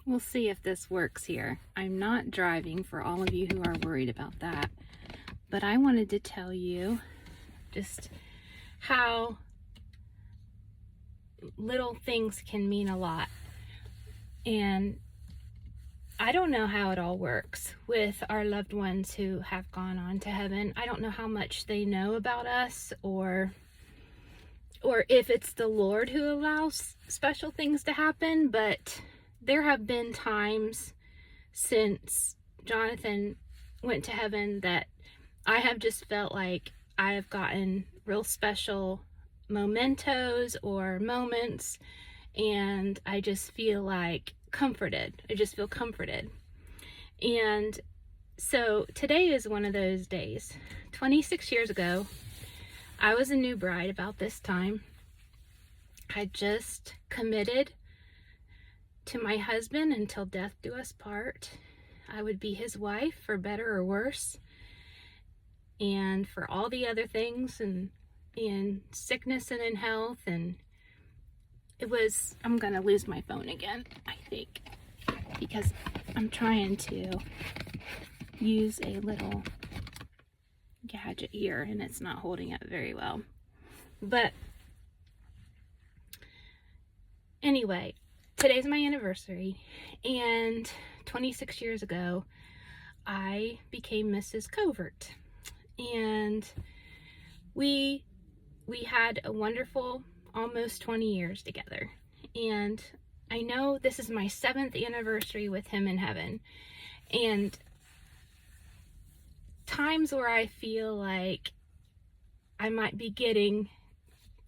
We'll see if this works here. I'm not driving for all of you who are worried about that. But I wanted to tell you just how little things can mean a lot. And I don't know how it all works with our loved ones who have gone on to heaven. I don't know how much they know about us, or if it's the Lord who allows special things to happen, but there have been times since Jonathan went to heaven that I have just felt like I have gotten real special mementos or moments, and I just feel like comforted. I just feel comforted. And so today is one of those days. 26 years ago, I was a new bride about this time. I just committed to my husband until death do us part. I would be his wife for better or worse, and for all the other things, and in sickness and in health. And it was, I'm gonna lose my phone again, I think, because I'm trying to use a little gadget here and it's not holding up very well. But anyway, today's my anniversary, and 26 years ago I became Mrs. Covert, and we had a wonderful almost 20 years together. And I know this is my 7th anniversary with him in heaven, and times where I feel like I might be getting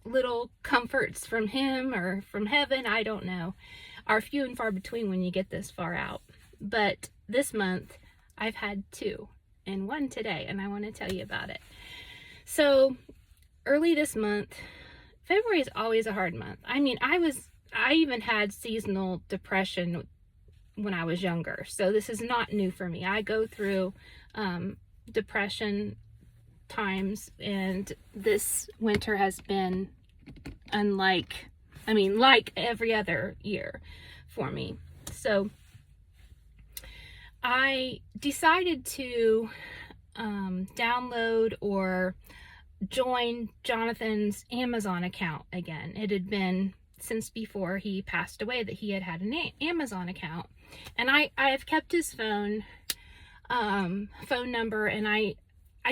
little comforts from him or from heaven, I don't know, are few and far between when you get this far out. But this month I've had 2, and 1 today, and I want to tell you about it. So early this month, February is always a hard month. I mean, I even had seasonal depression when I was younger, so this is not new for me. I go through depression times, and this winter has been like every other year for me. So I decided to download or join Jonathan's Amazon account again. It had been since before he passed away that he had an Amazon account, and I have kept his phone number, and I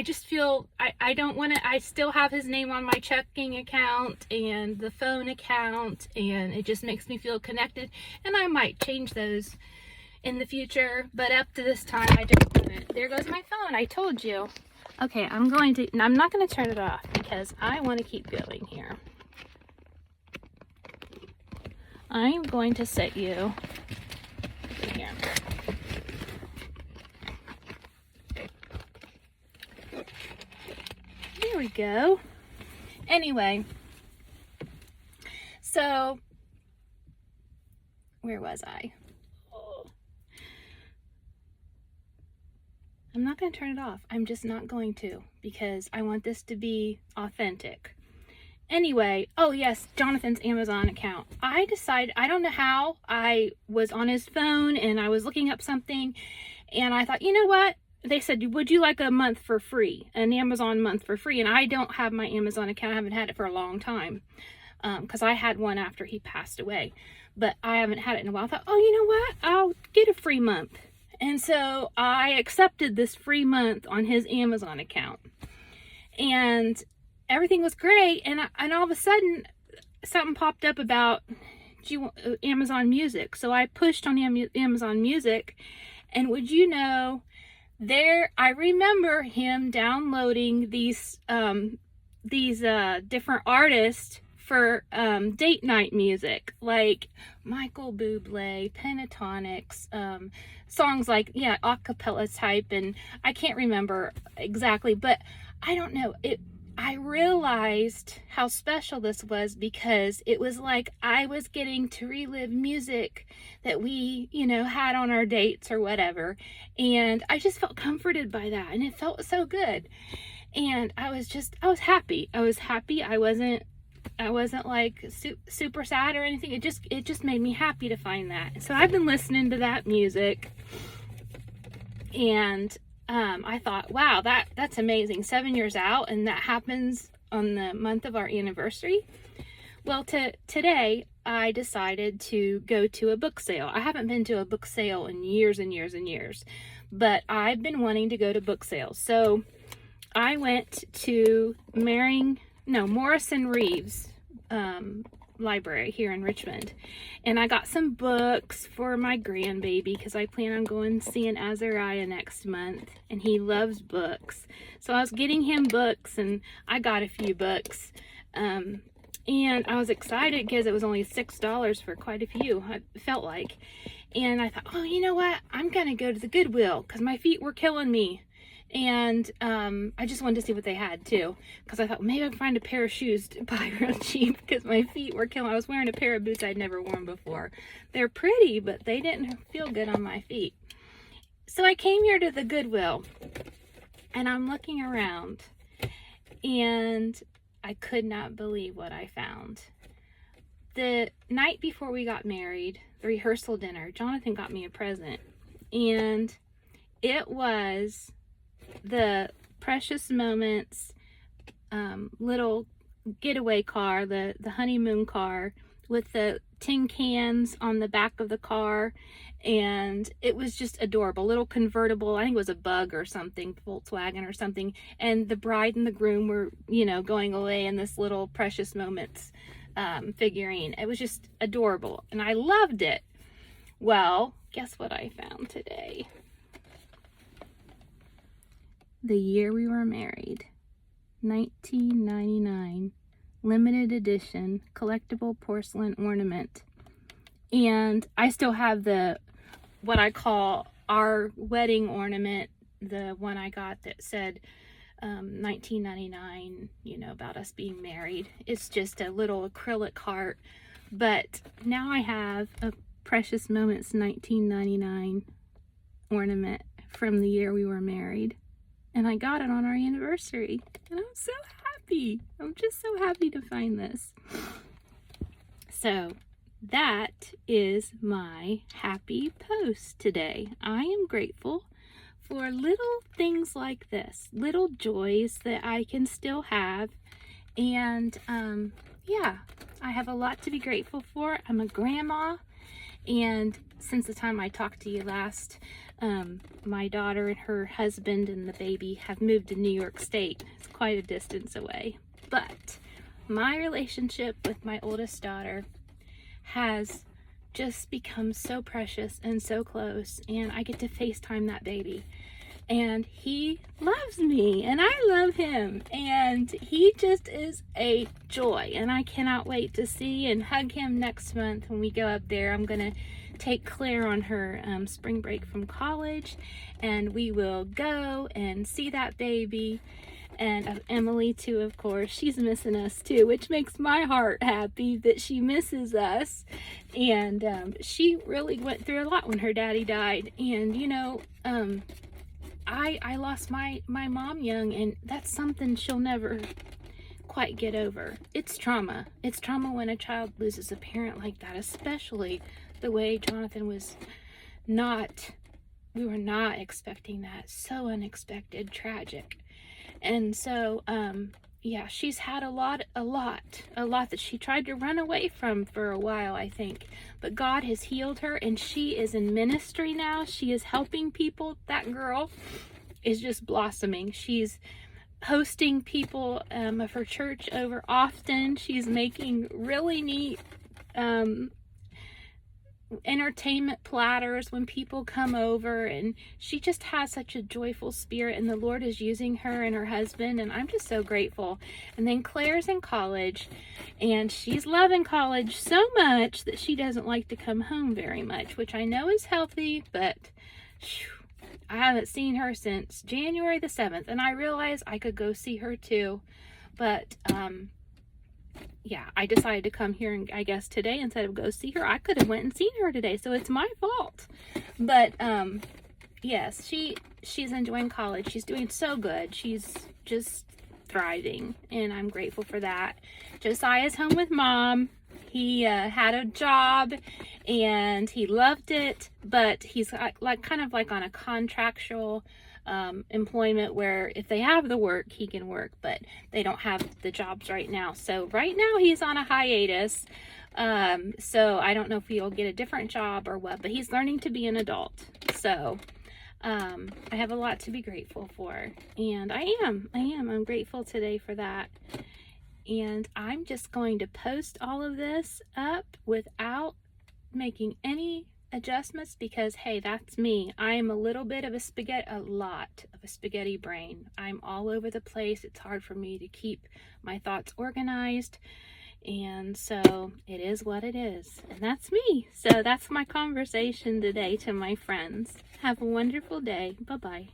just feel I don't want to. I still have his name on my checking account and the phone account, and it just makes me feel connected, and I might change those in the future, but up to this time I don't want it. There goes my phone, I told you. Okay, I'm not going to turn it off because I want to keep going here. I'm going to set you here. There we go. Anyway, so where was I? I'm not going to turn it off. I'm just not going to, because I want this to be authentic. Anyway, oh yes, Jonathan's Amazon account. I decided, I don't know how, I was on his phone and I was looking up something, and I thought, you know what? They said, would you like a month for free, an Amazon month for free? And I don't have my Amazon account. I haven't had it for a long time, because I had one after he passed away, but I haven't had it in a while. I thought, oh, you know what? I'll get a free month. And so I accepted this free month on his Amazon account, and everything was great. And all of a sudden something popped up about Amazon Music. So I pushed on Amazon Music, and would you know, I remember him downloading these different artists for date night music, like Michael Bublé, Pentatonix, songs like, yeah, a cappella type, and I can't remember exactly, but I don't know, I realized how special this was, because it was like I was getting to relive music that we, had on our dates or whatever, and I just felt comforted by that, and it felt so good. And I was happy. I wasn't I wasn't like super sad or anything. It just made me happy to find that. So I've been listening to that music, and I thought, wow, that's amazing. 7 years out, and that happens on the month of our anniversary. Well, today I decided to go to a book sale. I haven't been to a book sale in years and years and years, but I've been wanting to go to book sales. So I went to Morrison Reeves library here in Richmond, and I got some books for my grandbaby because I plan on going seeing Azariah next month, and he loves books. So I was getting him books, and I got a few books. And I was excited because it was only $6 for quite a few, I felt like. And I thought, oh, you know what? I'm going to go to the Goodwill because my feet were killing me. And I just wanted to see what they had too, because I thought maybe I could find a pair of shoes to buy real cheap because my feet were killing. I was wearing a pair of boots I'd never worn before. They're pretty, but they didn't feel good on my feet. So I came here to the Goodwill, and I'm looking around, and I could not believe what I found. The night before we got married, the rehearsal dinner, Jonathan got me a present, and it was the Precious Moments little getaway car, the honeymoon car with the tin cans on the back of the car, and it was just adorable. Little convertible, I think it was a Bug or something, Volkswagen or something, and the bride and the groom were, going away in this little Precious Moments figurine. It was just adorable, and I loved it. Well, guess what I found today? The year we were married, 1999, limited edition collectible porcelain ornament. And I still have what I call our wedding ornament, the one I got that said 1999, about us being married. It's just a little acrylic heart, but now I have a Precious Moments 1999 ornament from the year we were married. And I got it on our anniversary, and I'm so happy. I'm just so happy to find this. So that is my happy post today. I am grateful for little things like this, little joys that I can still have. And yeah, I have a lot to be grateful for. I'm a grandma, and since the time I talked to you last, my daughter and her husband and the baby have moved to New York State. It's quite a distance away. But my relationship with my oldest daughter has just become so precious and so close, and I get to FaceTime that baby. And he loves me, and I love him, and he just is a joy, and I cannot wait to see and hug him next month when we go up there. I'm gonna take Claire on her spring break from college, and we will go and see that baby. And Emily too, of course. She's missing us too, which makes my heart happy that she misses us. And she really went through a lot when her daddy died. And I lost my mom young, and that's something she'll never quite get over. It's trauma. It's trauma when a child loses a parent like that, especially the way Jonathan was we were not expecting that. So unexpected, tragic. And so, yeah, she's had a lot that she tried to run away from for a while, I think. But God has healed her, and she is in ministry now. She is helping people. That girl is just blossoming. She's hosting people of her church over often. She's making really neat entertainment platters when people come over, and she just has such a joyful spirit, and the Lord is using her and her husband, and I'm just so grateful. And then Claire's in college, and she's loving college so much that she doesn't like to come home very much, which I know is healthy, but I haven't seen her since January the 7th, and I realized I could go see her too, but yeah, I decided to come here, and I guess today, instead of go see her, I could have went and seen her today, so it's my fault. But yes, she's enjoying college. She's doing so good. She's just thriving, and I'm grateful for that. Josiah's home with mom. He had a job and he loved it, but he's like kind of like on a contractual employment where if they have the work, he can work, but they don't have the jobs right now. So right now he's on a hiatus. So I don't know if he'll get a different job or what, but he's learning to be an adult. So I have a lot to be grateful for, and I'm grateful today for that. And I'm just going to post all of this up without making any adjustments because, hey, that's me. I am a lot of a spaghetti brain. I'm all over the place. It's hard for me to keep my thoughts organized. And so it is what it is. And that's me. So that's my conversation today to my friends. Have a wonderful day. Bye-bye.